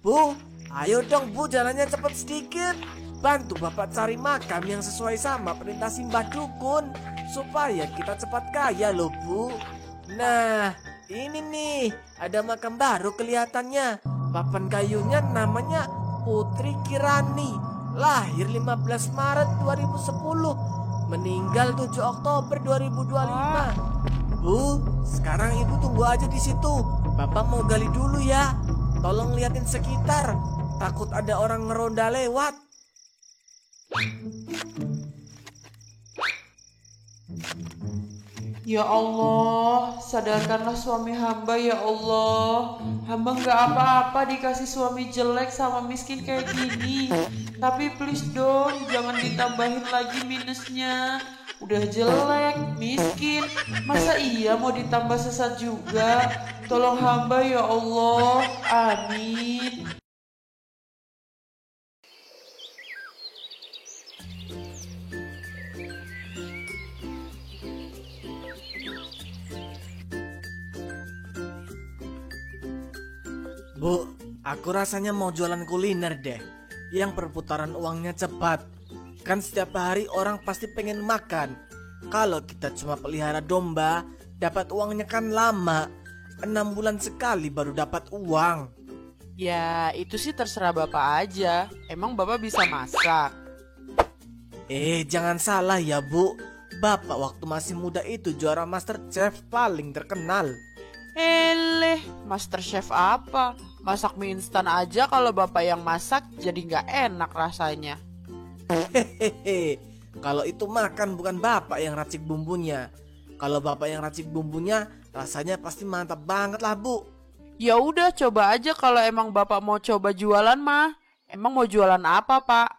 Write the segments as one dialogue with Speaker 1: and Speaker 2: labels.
Speaker 1: Bu, ayo dong Bu, jalannya cepat sedikit. Bantu Bapak cari makam yang sesuai sama perintah Simbah Dukun, supaya kita cepat kaya loh Bu. Nah, ini nih, ada makam baru kelihatannya. Papan kayunya namanya Putri Kirani. Lahir 15 Maret 2010, meninggal 7 Oktober 2025. Bu, sekarang Ibu tunggu aja di situ. Bapak mau gali dulu ya. Tolong liatin sekitar. Takut ada orang ngeronda lewat.
Speaker 2: Ya Allah, sadarkanlah suami hamba ya Allah. Hamba nggak apa-apa dikasih suami jelek sama miskin kayak gini. Tapi please dong, jangan ditambahin lagi minusnya. Udah jelek, miskin, masa iya mau ditambah sesat juga? Tolong hamba ya Allah, amin.
Speaker 1: Bu, aku rasanya mau jualan kuliner deh, yang perputaran uangnya cepat. Kan setiap hari orang pasti pengen makan. Kalau kita cuma pelihara domba, dapat uangnya kan lama. 6 bulan sekali baru dapat uang.
Speaker 2: Ya, itu sih terserah Bapak aja. Emang Bapak bisa masak?
Speaker 1: Jangan salah ya Bu. Bapak waktu masih muda itu juara MasterChef paling terkenal.
Speaker 2: MasterChef apa? Masak mie instan aja kalau Bapak yang masak jadi nggak enak rasanya.
Speaker 1: Hehehe, kalau itu makan bukan Bapak yang racik bumbunya. Kalau Bapak yang racik bumbunya, rasanya pasti mantap banget lah Bu.
Speaker 2: Ya udah coba aja kalau emang Bapak mau coba jualan mah. Emang mau jualan apa Pak?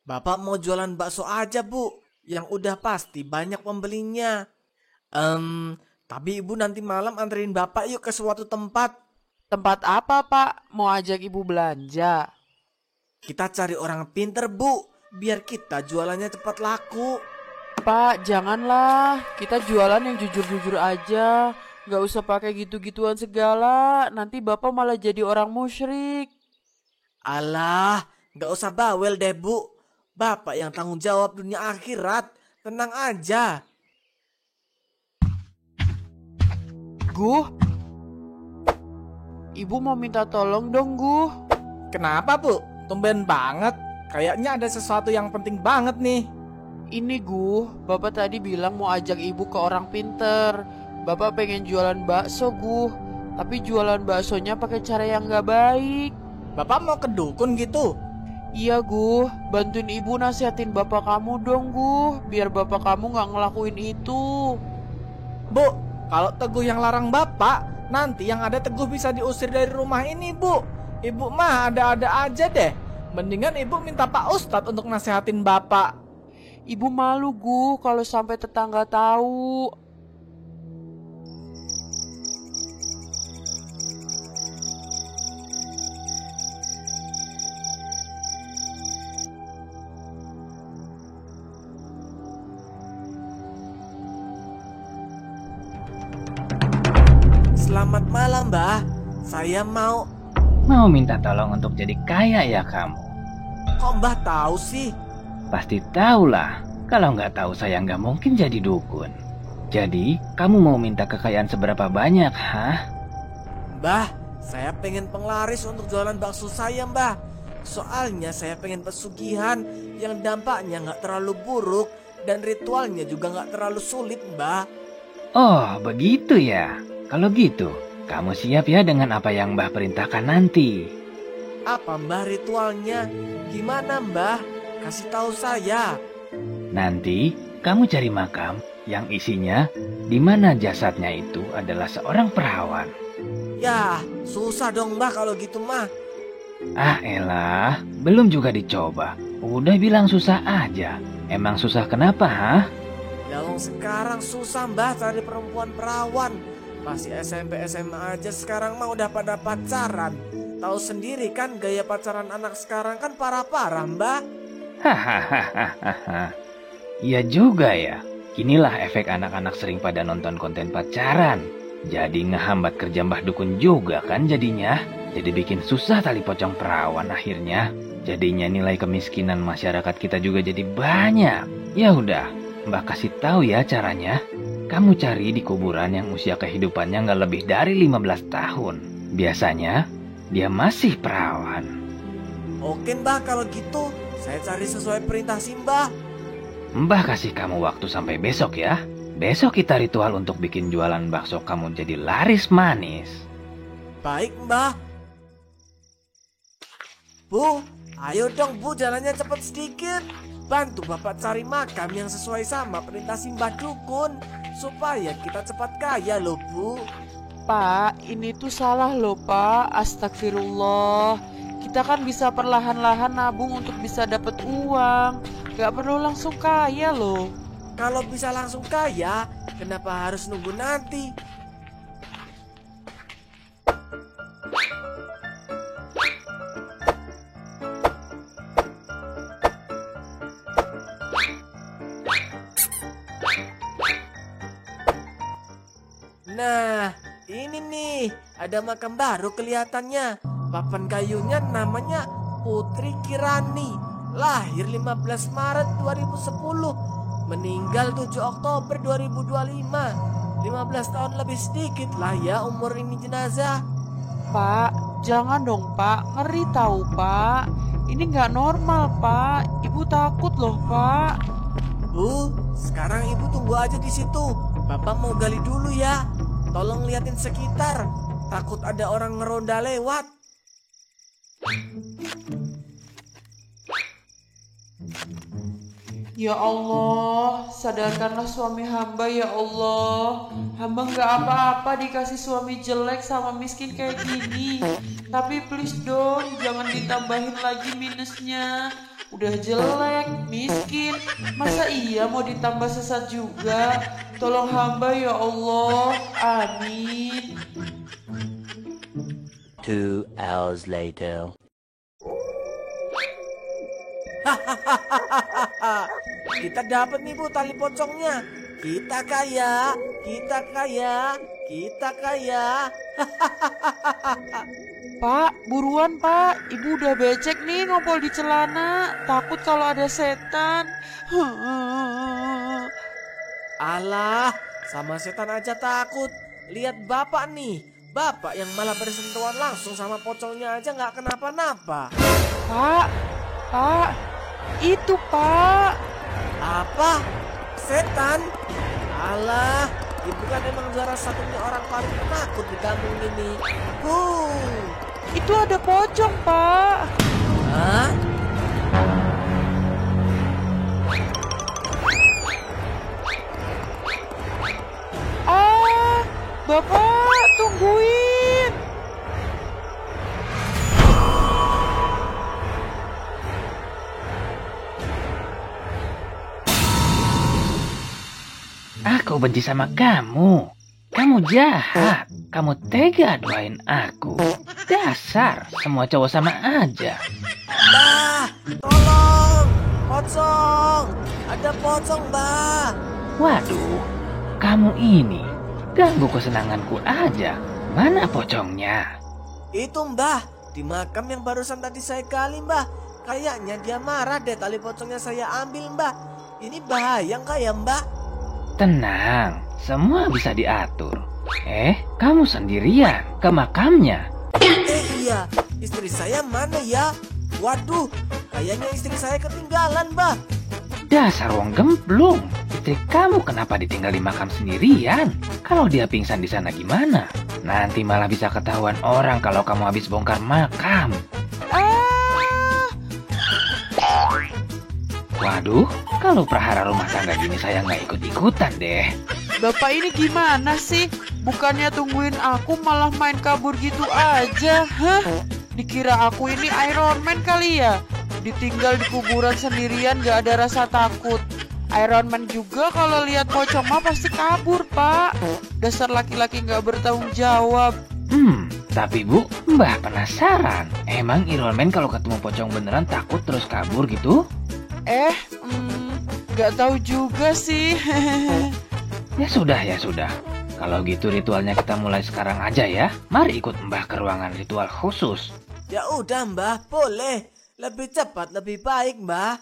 Speaker 1: Bapak mau jualan bakso aja Bu, yang udah pasti banyak pembelinya. Tapi Ibu nanti malam anterin Bapak yuk ke suatu tempat.
Speaker 2: Tempat apa Pak? Mau ajak Ibu belanja?
Speaker 1: Kita cari orang pinter Bu, biar kita jualannya cepat laku.
Speaker 2: Pak, janganlah. Kita jualan yang jujur-jujur aja. Gak usah pakai gitu-gituan segala. Nanti Bapak malah jadi orang musyrik.
Speaker 1: Alah, gak usah bawel deh Bu. Bapak yang tanggung jawab dunia akhirat. Tenang aja.
Speaker 2: Guh, Ibu mau minta tolong dong Guh.
Speaker 1: Kenapa Bu? Tumben banget. Kayaknya ada sesuatu yang penting banget nih.
Speaker 2: Ini Guh, Bapak tadi bilang mau ajak Ibu ke orang pinter. Bapak pengen jualan bakso Guh. Tapi jualan baksonya pakai cara yang gak baik.
Speaker 1: Bapak mau ke dukun gitu?
Speaker 2: Iya Guh, bantuin Ibu nasihatin Bapak kamu dong Guh. Biar Bapak kamu gak ngelakuin itu.
Speaker 1: Bu, kalau Teguh yang larang Bapak, nanti yang ada Teguh bisa diusir dari rumah ini Bu. Ibu mah ada-ada aja deh. Mendingan Ibu minta Pak Ustadz untuk nasihatin Bapak.
Speaker 2: Ibu malu Guh kalau sampai tetangga tahu.
Speaker 1: Selamat malam Mbah. Saya mau
Speaker 3: minta tolong untuk jadi kaya ya kamu?
Speaker 1: Kok Mbah tahu sih?
Speaker 3: Pasti tahulah. Kalau nggak tahu saya nggak mungkin jadi dukun. Jadi, kamu mau minta kekayaan seberapa banyak, hah?
Speaker 1: Mbah, saya pengen penglaris untuk jualan bakso saya Mbah. Soalnya saya pengen pesugihan yang dampaknya nggak terlalu buruk dan ritualnya juga nggak terlalu sulit Mbah.
Speaker 3: Oh, begitu ya. Kalau gitu, kamu siap ya dengan apa yang Mbah perintahkan nanti.
Speaker 1: Apa Mbah ritualnya? Gimana Mbah? Kasih tahu saya.
Speaker 3: Nanti, kamu cari makam yang isinya di mana jasadnya itu adalah seorang perawan.
Speaker 1: Ya, susah dong Mbah kalau gitu mah.
Speaker 3: Ah elah, belum juga dicoba. Udah bilang susah aja. Emang susah kenapa, hah?
Speaker 1: Yang sekarang susah Mbah cari perempuan perawan. Masih SMP SMA aja sekarang mah udah pada pacaran. Tahu sendiri kan gaya pacaran anak sekarang kan parah-parah Mbah.
Speaker 3: Hahaha. Iya juga ya. Inilah efek anak-anak sering pada nonton konten pacaran. Jadi ngehambat kerja Mbah Dukun juga kan jadinya. Jadi bikin susah tali pocong perawan akhirnya. Jadinya nilai kemiskinan masyarakat kita juga jadi banyak. Ya udah, Mbah kasih tahu ya caranya. Kamu cari di kuburan yang usia kehidupannya nggak lebih dari 15 tahun. Biasanya dia masih perawan.
Speaker 1: Oke Mbah, kalau gitu saya cari sesuai perintah si Mbah.
Speaker 3: Mbah kasih kamu waktu sampai besok ya. Besok kita ritual untuk bikin jualan bakso kamu jadi laris manis.
Speaker 1: Baik Mbah. Bu, ayo dong Bu, jalannya cepet sedikit. Bantu Bapak cari makam yang sesuai sama perintah si Mbah Dukun, supaya kita cepat kaya loh Bu.
Speaker 2: Pak, ini tuh salah loh Pak. Astagfirullah. Kita kan bisa perlahan-lahan nabung untuk bisa dapat uang. Gak perlu langsung kaya loh.
Speaker 1: Kalau bisa langsung kaya, kenapa harus nunggu nanti? Nah, ini nih, ada makam baru kelihatannya. Papan kayunya namanya Putri Kirani. Lahir 15 Maret 2010. Meninggal 7 Oktober 2025. 15 tahun lebih sedikit lah ya umur ini jenazah.
Speaker 2: Pak, jangan dong Pak. Ngeri tahu Pak. Ini gak normal Pak. Ibu takut loh Pak.
Speaker 1: Bu, sekarang ibu tunggu aja di situ. Bapak mau gali dulu ya. Tolong liatin sekitar. Takut ada orang ngeronda lewat.
Speaker 2: Ya Allah, sadarkanlah suami hamba ya Allah. Hamba gak apa-apa dikasih suami jelek sama miskin kayak gini. Tapi please dong, jangan ditambahin lagi minusnya. Udah jelek, miskin, masa iya mau ditambah sesat juga? Tolong hamba ya Allah, amin.
Speaker 4: 2 hours later.
Speaker 1: Kita dapat nih Bu tali pocongnya. Kita kaya, kita kaya, kita kaya.
Speaker 2: Pak, buruan Pak, ibu udah becek nih ngompol di celana. Takut kalau ada setan.
Speaker 1: Alah, sama setan aja takut. Lihat Bapak nih. Bapak yang malah bersentuhan langsung sama pocongnya aja nggak kenapa-napa.
Speaker 2: Pak, itu Pak.
Speaker 1: Apa? Setan? Alah, ibu kan emang juara satunya orang paling penakut di kampung ini.
Speaker 2: Itu ada pocong Pak.
Speaker 1: Hah?
Speaker 2: Bapak, tungguin.
Speaker 3: Aku benci sama kamu. Kamu jahat. Kamu tega doain aku. Dasar, semua cowok sama aja.
Speaker 1: Mbah, tolong. Pocong. Ada pocong, Mbah.
Speaker 3: Waduh, kamu ini ganggu kesenanganku aja. Mana pocongnya?
Speaker 1: Itu Mbah, di makam yang barusan tadi saya gali Mbah. Kayaknya dia marah deh tali pocongnya saya ambil Mbah. Ini bahaya nggak ya Mbah?
Speaker 3: Tenang, semua bisa diatur. Kamu sendirian ke makamnya?
Speaker 1: Iya, istri saya mana ya? Waduh, kayaknya istri saya ketinggalan Mbah.
Speaker 3: Dasar wong gemblung. Istri kamu kenapa ditinggal di makam sendirian? Kalau dia pingsan di sana gimana? Nanti malah bisa ketahuan orang kalau kamu habis bongkar makam. Waduh, kalau prahara rumah tangga gini saya nggak ikut-ikutan deh.
Speaker 2: Bapak ini gimana sih? Bukannya tungguin aku malah main kabur gitu aja. Hah? Dikira aku ini Iron Man kali ya? Ditinggal di kuburan sendirian gak ada rasa takut. Iron Man juga kalau lihat pocong mah pasti kabur, Pak. Dasar laki-laki gak bertanggung jawab.
Speaker 3: Tapi Bu, Mbah penasaran. Emang Iron Man kalau ketemu pocong beneran takut terus kabur gitu?
Speaker 2: Gak tahu juga sih.
Speaker 3: Ya sudah. Kalau gitu ritualnya kita mulai sekarang aja ya. Mari ikut Mbah ke ruangan ritual khusus.
Speaker 1: Ya udah Mbah, boleh. Lebih cepat lebih baik Mbah.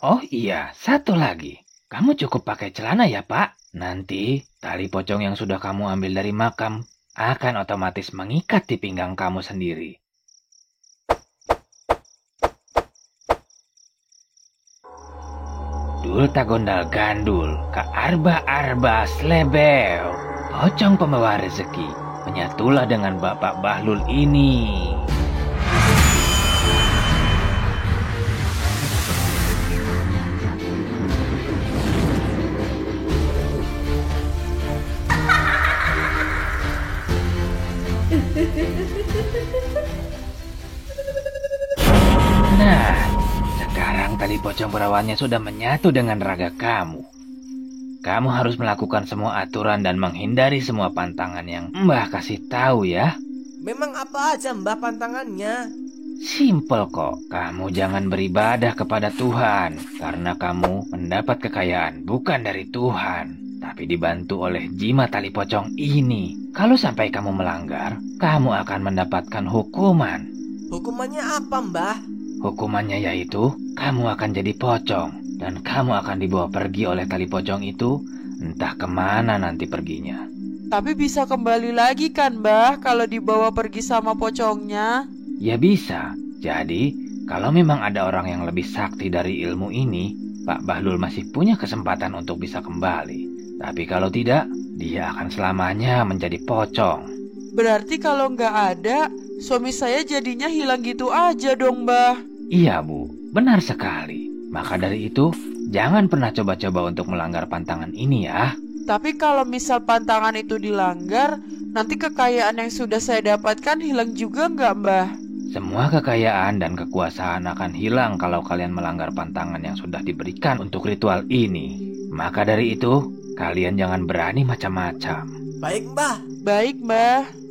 Speaker 3: Oh iya, satu lagi. Kamu cukup pakai celana ya, Pak. Nanti tali pocong yang sudah kamu ambil dari makam akan otomatis mengikat di pinggang kamu sendiri. Dul tagondal gandul, ka arba arba slebeo. Pocong pembawa rezeki, menyatulah dengan Bapak Bahlul ini. Nah, sekarang tali pocong perawannya sudah menyatu dengan raga kamu. Kamu harus melakukan semua aturan dan menghindari semua pantangan yang Mbah kasih tahu ya.
Speaker 1: Memang apa aja Mbah pantangannya?
Speaker 3: Simpel kok, kamu jangan beribadah kepada Tuhan karena kamu mendapat kekayaan bukan dari Tuhan, tapi dibantu oleh jimat tali pocong ini. Kalau sampai kamu melanggar, kamu akan mendapatkan hukuman.
Speaker 1: Hukumannya apa Mbah?
Speaker 3: Hukumannya yaitu kamu akan jadi pocong dan kamu akan dibawa pergi oleh tali pocong itu entah kemana nanti perginya.
Speaker 2: Tapi bisa kembali lagi kan, Mbah, kalau dibawa pergi sama pocongnya?
Speaker 3: Ya bisa. Jadi, kalau memang ada orang yang lebih sakti dari ilmu ini, Pak Bahlul masih punya kesempatan untuk bisa kembali. Tapi kalau tidak, dia akan selamanya menjadi pocong.
Speaker 2: Berarti kalau nggak ada, suami saya jadinya hilang gitu aja dong, Mbah.
Speaker 3: Iya, Bu. Benar sekali. Maka dari itu, jangan pernah coba-coba untuk melanggar pantangan ini ya.
Speaker 2: Tapi kalau misal pantangan itu dilanggar, nanti kekayaan yang sudah saya dapatkan hilang juga nggak, Mbah?
Speaker 3: Semua kekayaan dan kekuasaan akan hilang kalau kalian melanggar pantangan yang sudah diberikan untuk ritual ini. Maka dari itu, kalian jangan berani macam-macam.
Speaker 1: Baik Mbah.
Speaker 2: Baik, Mbah.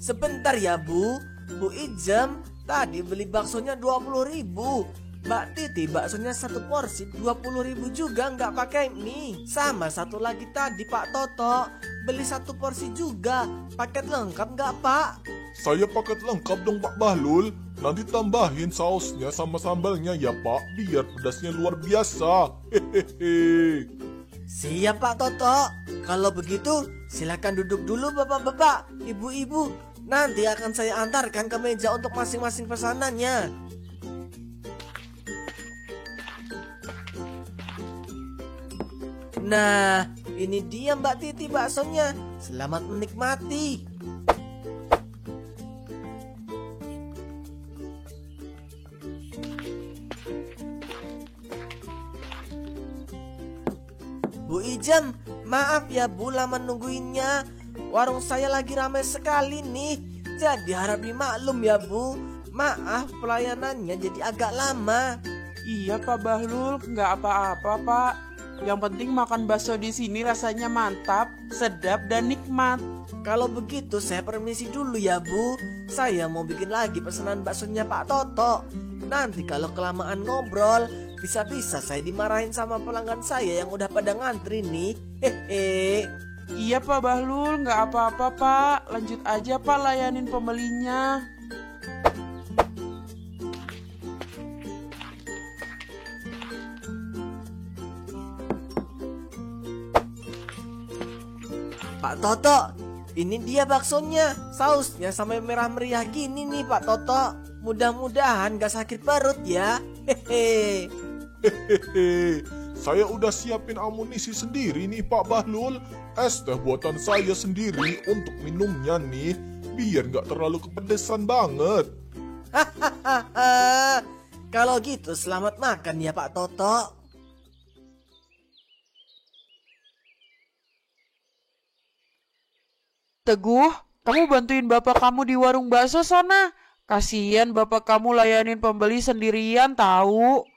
Speaker 1: Sebentar ya Bu. Bu Ijem tadi beli baksonya 20.000. Mbak Titi baksonya satu porsi 20.000 juga nggak pakai mie. Sama satu lagi tadi Pak Toto beli satu porsi juga. Paket lengkap nggak Pak?
Speaker 5: Saya paket lengkap dong Pak Bahlul. Nanti tambahin sausnya sama sambalnya ya Pak, biar pedasnya luar biasa. Hehehe.
Speaker 1: Siap Pak Toto. Kalau begitu silakan duduk dulu bapak-bapak, ibu-ibu. Nanti akan saya antarkan ke meja untuk masing-masing pesanannya. Nah, ini dia Mbak Titi baksonya. Selamat menikmati. Bu Ijem, maaf ya Bu lama nungguinnya. Warung saya lagi ramai sekali nih. Jadi harap dimaklum ya Bu. Maaf pelayanannya jadi agak lama.
Speaker 2: Iya, Pak Bahlul, nggak apa-apa, Pak. Yang penting makan bakso di sini rasanya mantap, sedap, dan nikmat.
Speaker 1: Kalau begitu saya permisi dulu ya Bu. Saya mau bikin lagi pesanan baksonya Pak Toto. Nanti kalau kelamaan ngobrol, bisa-bisa saya dimarahin sama pelanggan saya yang udah pada ngantri nih. Hehe.
Speaker 2: Iya, Pak Bahlul, nggak apa-apa, Pak. Lanjut aja, Pak, layanin pembelinya.
Speaker 1: Pak Toto, ini dia baksonya. Sausnya sampai merah meriah gini nih Pak Toto. Mudah-mudahan gak sakit perut ya. Hehe.
Speaker 5: Hehehe. Saya udah siapin amunisi sendiri nih Pak Bahlul. Es teh buatan saya sendiri untuk minumnya nih. Biar nggak terlalu kepedesan banget.
Speaker 1: Hahaha. Kalau gitu selamat makan ya Pak Toto.
Speaker 2: Teguh, kamu bantuin bapak kamu di warung bakso sana. Kasian bapak kamu layanin pembeli sendirian tahu.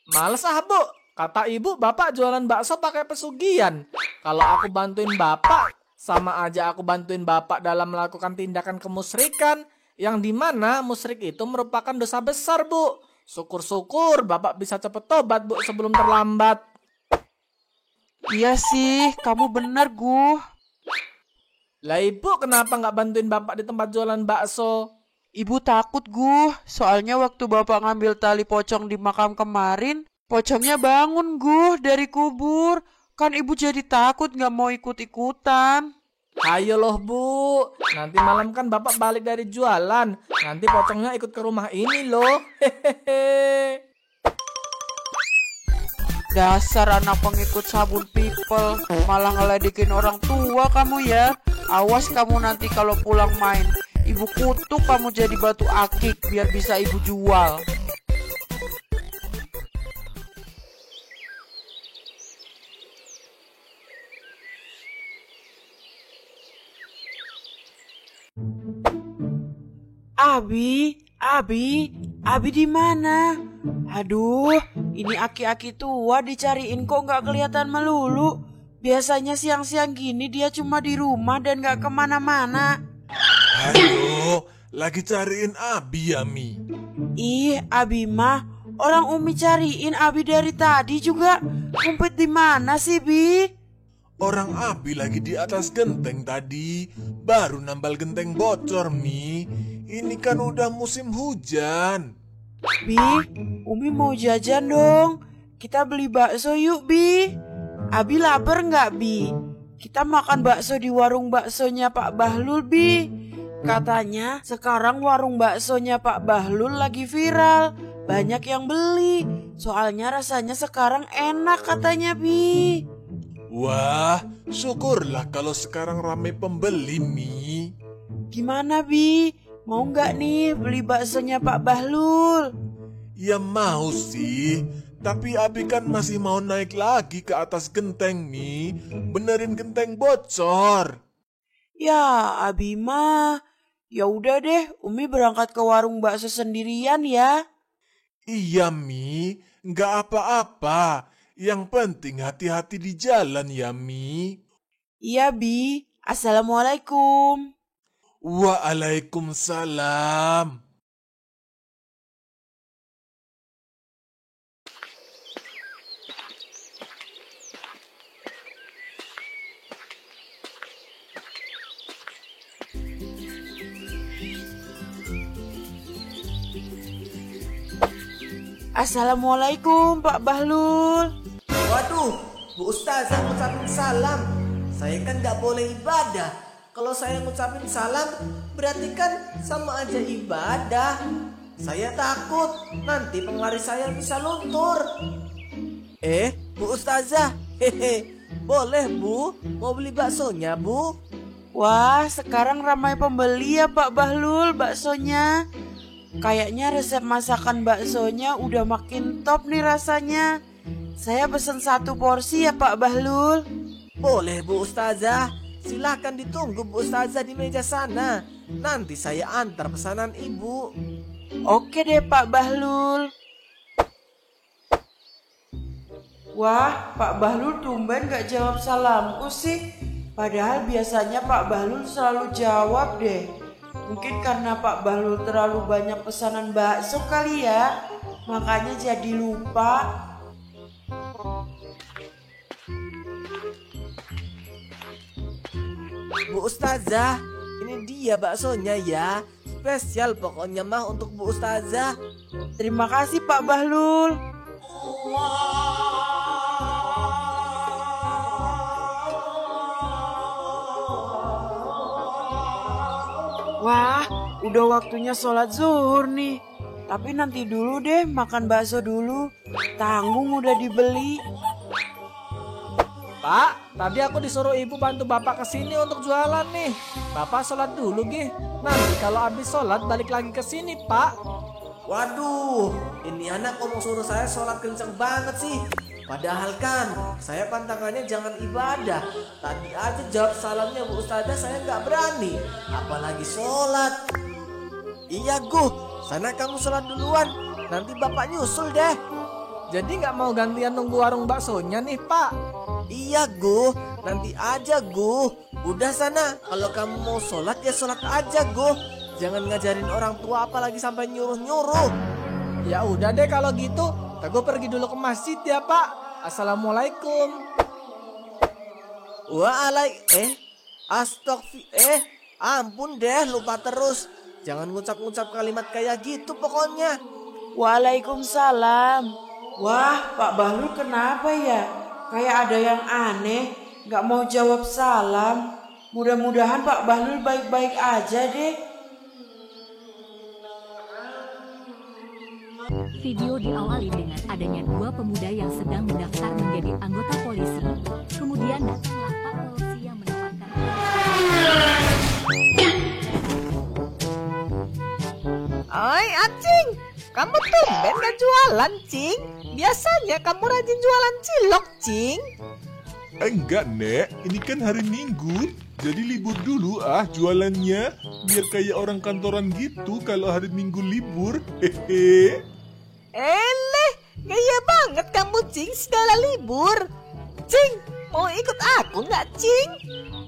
Speaker 6: Males ah Bu, kata ibu bapak jualan bakso pakai pesugihan. Kalau aku bantuin bapak, sama aja aku bantuin bapak dalam melakukan tindakan kemusyrikan. Yang dimana musyrik itu merupakan dosa besar, Bu. Syukur-syukur Bapak bisa cepet tobat, Bu, sebelum terlambat.
Speaker 2: Iya sih, kamu benar, Gu.
Speaker 6: Lah Ibu kenapa nggak bantuin Bapak di tempat jualan bakso?
Speaker 2: Ibu takut, Gu. Soalnya waktu Bapak ngambil tali pocong di makam kemarin, pocongnya bangun, Gu, dari kubur. Kan Ibu jadi takut nggak mau ikut-ikutan.
Speaker 6: Ayo loh Bu, nanti malam kan Bapak balik dari jualan. Nanti pocongnya ikut ke rumah ini loh. Hehehe.
Speaker 2: Dasar anak pengikut sabun people, malah ngeledekin orang tua kamu ya. Awas kamu nanti kalau pulang main, Ibu kutuk kamu jadi batu akik biar bisa Ibu jual. Abi di mana? Aduh, ini aki-aki tua dicariin kok nggak kelihatan melulu. Biasanya siang-siang gini dia cuma di rumah dan nggak kemana-mana.
Speaker 5: Aduh, lagi cariin Abi ya, Mi.
Speaker 2: Ih, Abi mah, orang Umi cariin Abi dari tadi juga. Kumpet di mana sih, Bi?
Speaker 5: Orang Abi lagi di atas genteng tadi. Baru nambal genteng bocor, Mi. Ini kan udah musim hujan.
Speaker 2: Bi, Umi mau jajan dong. Kita beli bakso yuk, Bi. Abi lapar nggak, Bi? Kita makan bakso di warung baksonya Pak Bahlul, Bi. Katanya sekarang warung baksonya Pak Bahlul lagi viral. Banyak yang beli. Soalnya rasanya sekarang enak katanya, Bi.
Speaker 5: Wah, syukurlah kalau sekarang ramai pembeli, Mi.
Speaker 2: Gimana, Bi? Mau nggak nih beli baksonya Pak Bahlul?
Speaker 5: Ya mau sih, tapi Abi kan masih mau naik lagi ke atas genteng, Mi. Benerin genteng bocor.
Speaker 2: Ya, Abi mah. Ya udah deh, Umi berangkat ke warung bakso sendirian ya.
Speaker 5: Iya, Mi. Nggak apa-apa. Yang penting hati-hati di jalan ya, Mi.
Speaker 2: Iya, Bi. Assalamualaikum.
Speaker 5: Waalaikumsalam.
Speaker 2: Assalamualaikum, Pak Bahlul.
Speaker 1: Waduh, Bu Ustazah ngucapin salam. Saya kan nggak boleh ibadah. Kalau saya ngucapin salam, berarti kan sama aja ibadah. Saya takut nanti penglaris saya bisa luntur. Bu Ustazah, boleh Bu? Mau beli baksonya, Bu?
Speaker 2: Wah, sekarang ramai pembeli ya Pak Bahlul baksonya. Kayaknya resep masakan baksonya udah makin top nih rasanya. Saya pesen 1 porsi ya Pak Bahlul.
Speaker 1: Boleh Bu Ustazah. Silahkan ditunggu Bu Ustazah di meja sana. Nanti saya antar pesanan Ibu.
Speaker 2: Oke deh Pak Bahlul. Wah, Pak Bahlul tumben gak jawab salamku sih. Padahal biasanya Pak Bahlul selalu jawab deh. Mungkin karena Pak Bahlul terlalu banyak pesanan bakso kali ya. Makanya jadi lupa.
Speaker 1: Bu Ustazah, ini dia baksonya ya. Spesial pokoknya mah untuk Bu Ustazah.
Speaker 2: Terima kasih Pak Bahlul. Wah, udah waktunya sholat zuhur nih. Tapi nanti dulu deh, makan bakso dulu. Tanggung udah dibeli.
Speaker 6: Pak, tadi aku disuruh ibu bantu bapak kesini untuk jualan nih. Bapak sholat dulu gih. Nanti kalau habis sholat balik lagi ke sini, Pak.
Speaker 1: Waduh, ini anak ngomong suruh saya sholat kenceng banget sih. Padahal kan saya pantangannya jangan ibadah. Tadi aja jawab salamnya Bu Ustazah saya nggak berani. Apalagi sholat. Iya Gu, sana kamu sholat duluan. Nanti bapak nyusul deh.
Speaker 6: Jadi nggak mau gantian nunggu warung baksonya nih, Pak?
Speaker 1: Iya Gu, nanti aja Gu. Udah sana, kalau kamu mau sholat ya sholat aja Gu. Jangan ngajarin orang tua apalagi sampai nyuruh-nyuruh.
Speaker 6: Ya udah deh kalau gitu, Teguh pergi dulu ke masjid ya Pak. Assalamualaikum.
Speaker 1: Ampun deh, lupa terus. Jangan ngucap-ngucap kalimat kayak gitu pokoknya.
Speaker 2: Waalaikumsalam. Wah, Pak Bahlul kenapa ya? Kayak ada yang aneh, gak mau jawab salam. Mudah-mudahan Pak Bahlul baik-baik aja deh.
Speaker 7: Video diawali dengan adanya dua pemuda yang sedang mendaftar menjadi anggota polisi. Kemudian datanglah Pak Polisi yang menawarkan.
Speaker 6: Oi Acing, kamu tumben gak jualan Cing? Biasanya kamu rajin jualan cilok Cing.
Speaker 5: Enggak, Nek. Ini kan hari Minggu. Jadi libur dulu jualannya. Biar kayak orang kantoran gitu kalau hari Minggu libur. Hehe.
Speaker 6: Gaya banget kamu Cing, segala libur. Cing, mau ikut aku nggak Cing?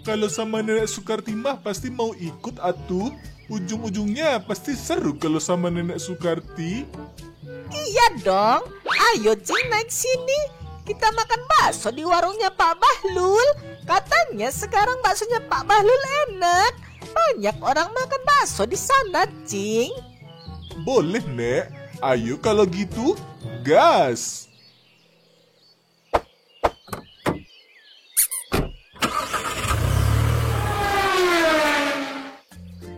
Speaker 5: Kalau sama Nenek Sukarti mah pasti mau ikut atuh. Ujung-ujungnya pasti seru kalau sama Nenek Sukarti.
Speaker 6: Iya dong, ayo Cing naik sini. Kita makan bakso di warungnya Pak Bahlul. Katanya sekarang baksonya Pak Bahlul enak. Banyak orang makan bakso di sana Cing.
Speaker 5: Boleh, Nek. Ayo kalau gitu, gas!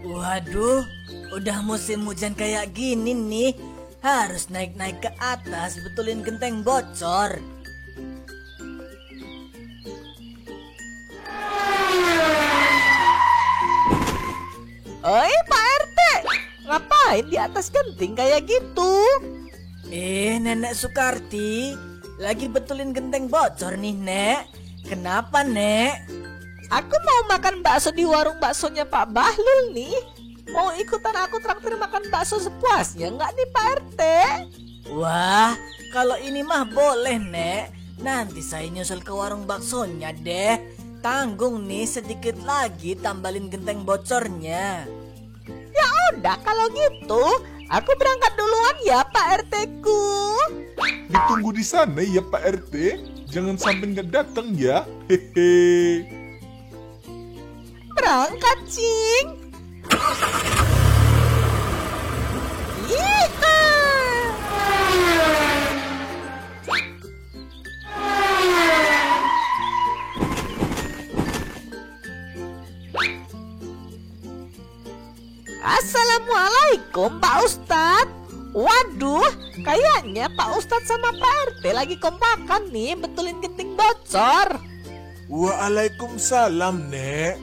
Speaker 8: Waduh, udah musim hujan kayak gini nih. Harus naik-naik ke atas betulin genteng bocor.
Speaker 6: Oi Pak RT, ngapain di atas genting kayak gitu?
Speaker 8: Nenek Sukarti, lagi betulin genteng bocor nih, Nek. Kenapa, Nek?
Speaker 6: Aku mau makan bakso di warung baksonya Pak Bahlul nih. Mau ikutan aku traktir makan bakso sepuasnya nggak nih Pak RT?
Speaker 8: Wah, kalau ini mah boleh, Nek. Nanti saya nyusul ke warung baksonya deh. Tanggung nih sedikit lagi tambalin genteng bocornya.
Speaker 6: Ya udah kalau gitu, aku berangkat duluan ya Pak RT ku.
Speaker 5: Ditunggu di sana ya Pak RT. Jangan sampai nggak datang ya. Hehe.
Speaker 6: Berangkat Cing. Assalamualaikum Pak Ustadz. Waduh, kayaknya Pak Ustadz sama Pak RT lagi kompakan nih betulin genting bocor.
Speaker 5: Waalaikumsalam, Nek.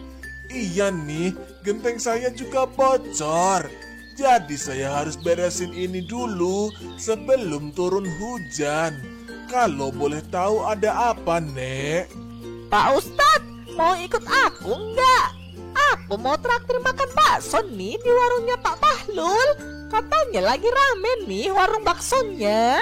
Speaker 5: Iya nih, genteng saya juga bocor. Jadi saya harus beresin ini dulu sebelum turun hujan. Kalau boleh tahu ada apa, Nek?
Speaker 6: Pak Ustadz, mau ikut aku enggak? Aku mau traktir makan bakso nih di warungnya Pak Bahlul. Katanya lagi rame nih warung baksonya.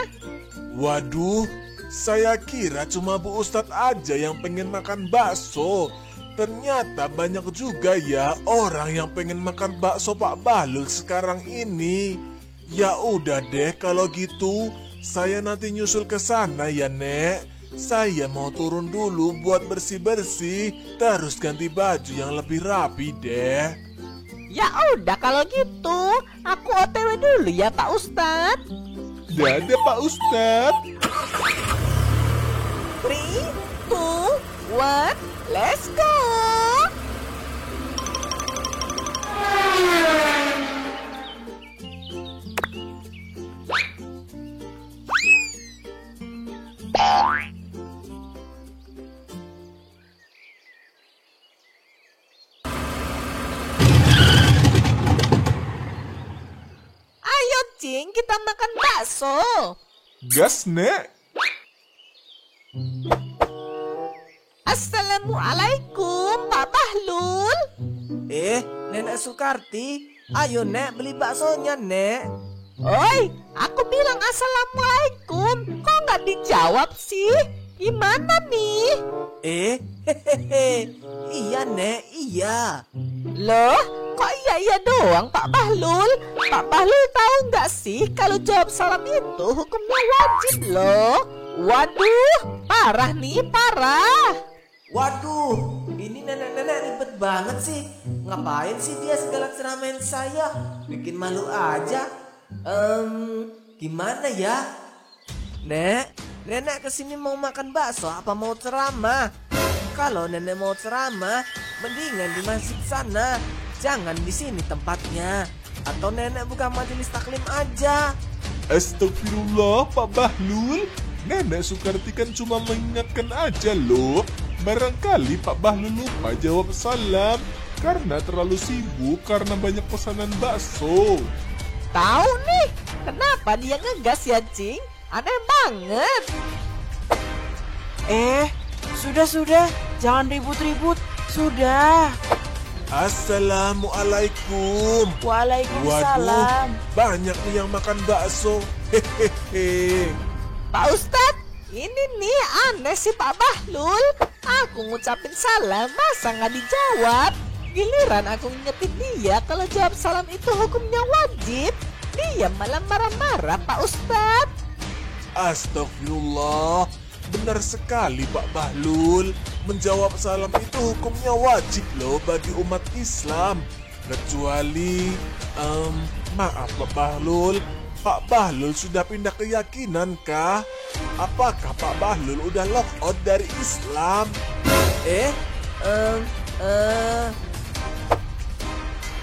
Speaker 5: Waduh, saya kira cuma Bu Ustadz aja yang pengen makan bakso. Ternyata banyak juga ya orang yang pengen makan bakso Pak Bahlul sekarang ini. Ya udah deh kalau gitu, saya nanti nyusul ke sana ya, Nek. Saya mau turun dulu buat bersih-bersih, terus ganti baju yang lebih rapi deh.
Speaker 6: Ya udah kalau gitu, aku OTW dulu ya Pak Ustadz.
Speaker 5: Dadah Pak Ustadz.
Speaker 6: 3, 2, 1, let's go. Ayo Cing, kita makan bakso.
Speaker 5: Gas, Nek.
Speaker 6: Assalamualaikum Pak Bahlul.
Speaker 1: Nenek Sukarti, ayo Nek beli baksonya, Nek.
Speaker 6: Oi, aku bilang assalamualaikum. Kok nggak dijawab sih? Gimana nih?
Speaker 1: Hehehe. Iya, Nek, iya.
Speaker 6: Loh, Kok iya doang Pak Bahlul? Pak Bahlul tahu nggak sih kalau jawab salam itu hukumnya wajib loh. Waduh, parah nih, parah.
Speaker 1: Waduh, ini nenek-nenek ribet banget sih. Ngapain sih dia segala ceramain saya? Bikin malu aja. Gimana ya? Nenek kesini mau makan bakso apa mau ceramah? Kalau nenek mau ceramah, mendingan di masjid sana. Jangan di sini tempatnya. Atau nenek buka majelis taklim aja.
Speaker 5: Astagfirullah Pak Bahlul. Nenek Sukarti kan cuma mengingatkan aja loh. Barangkali Pak Bahlul lupa jawab salam karena terlalu sibuk karena banyak pesanan bakso.
Speaker 6: Tahu nih, kenapa dia ngegas ya, Cing? Aneh banget.
Speaker 2: Sudah, jangan ribut-ribut. Sudah.
Speaker 5: Assalamualaikum.
Speaker 2: Waalaikumsalam.
Speaker 5: Waduh, banyak nih yang makan bakso. Hehehe.
Speaker 6: Pak Ustadz, ini nih aneh sih Pak Bahlul. Aku ngucapin salam, masa nggak dijawab? Giliran aku ngingetin dia kalau jawab salam itu hukumnya wajib. Dia malah marah-marah Pak Ustadz.
Speaker 5: Astagfirullah. Benar sekali Pak Bahlul. Menjawab salam itu hukumnya wajib loh bagi umat Islam. Kecuali, maaf Pak Bahlul. Pak Bahlul sudah pindah keyakinan kah? Apakah Pak Bahlul udah lock out dari Islam?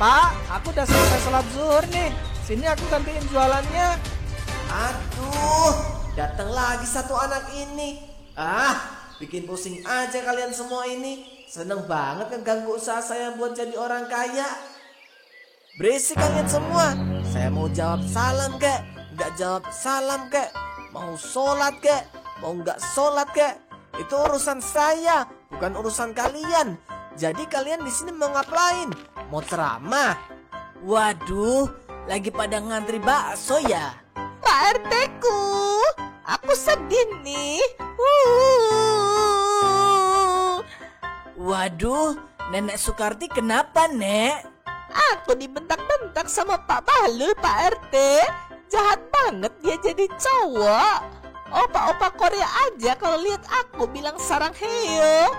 Speaker 8: Pak, aku udah selesai sholat zuhur nih. Sini aku gantiin jualannya.
Speaker 1: Aduh, datang lagi satu anak ini. Bikin pusing aja kalian semua ini. Seneng banget ngeganggu usaha saya buat jadi orang kaya. Berisik kalian semua. Saya mau jawab salam kek, nggak jawab salam kek, mau sholat kek, mau nggak sholat kek, itu urusan saya, bukan urusan kalian. Jadi kalian di sini mau ngapain? Mau ceramah?
Speaker 8: Waduh, lagi pada ngantri bakso ya?
Speaker 6: Pak RT ku, aku sedih nih.
Speaker 8: Waduh, Nenek Sukarti kenapa, Nek?
Speaker 6: Aku dibentak-bentak sama Pak Bahlul, Pak RT. Jahat banget dia jadi cowok. Opa-opa Korea aja kalau lihat aku bilang sarang heyo.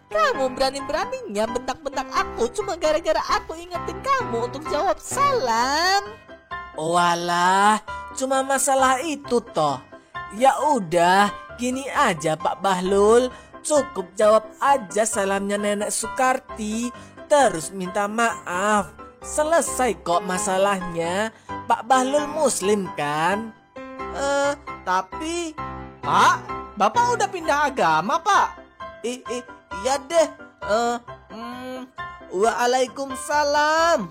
Speaker 6: Kamu berani-beraninya bentak-bentak aku cuma gara-gara aku ingetin kamu untuk jawab salam.
Speaker 8: Walah, cuma masalah itu toh. Ya udah, gini aja Pak Bahlul. Cukup jawab aja salamnya Nenek Sukarti. Terus minta maaf. Selesai kok masalahnya. Pak Bahlul muslim kan?
Speaker 1: Tapi
Speaker 8: Pak, Bapak udah pindah agama, Pak?
Speaker 1: iya deh. Waalaikumsalam.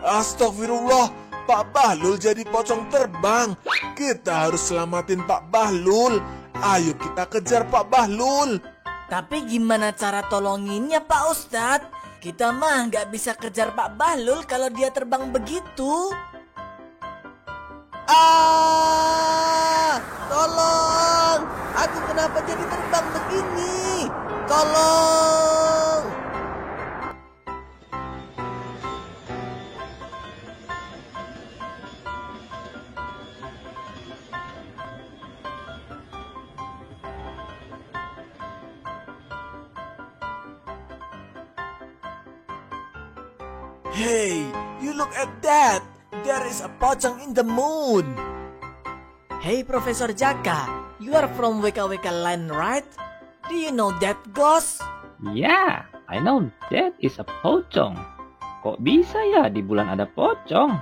Speaker 1: Astagfirullah, Pak Bahlul jadi pocong terbang. Kita harus selamatin Pak Bahlul. Ayo kita kejar Pak Bahlul.
Speaker 8: Tapi gimana cara tolonginnya Pak Ustadz? Kita mah nggak bisa kejar Pak Bahlul kalau dia terbang begitu.
Speaker 1: Tolong! Aku kenapa jadi terbang begini? Tolong! Hey, you look at that! There is a pocong in the moon!
Speaker 8: Hey Profesor Jaka, you are from WKWK line right? Do you know that ghost?
Speaker 3: Ya, I know that is a pocong. Kok bisa ya di bulan ada pocong?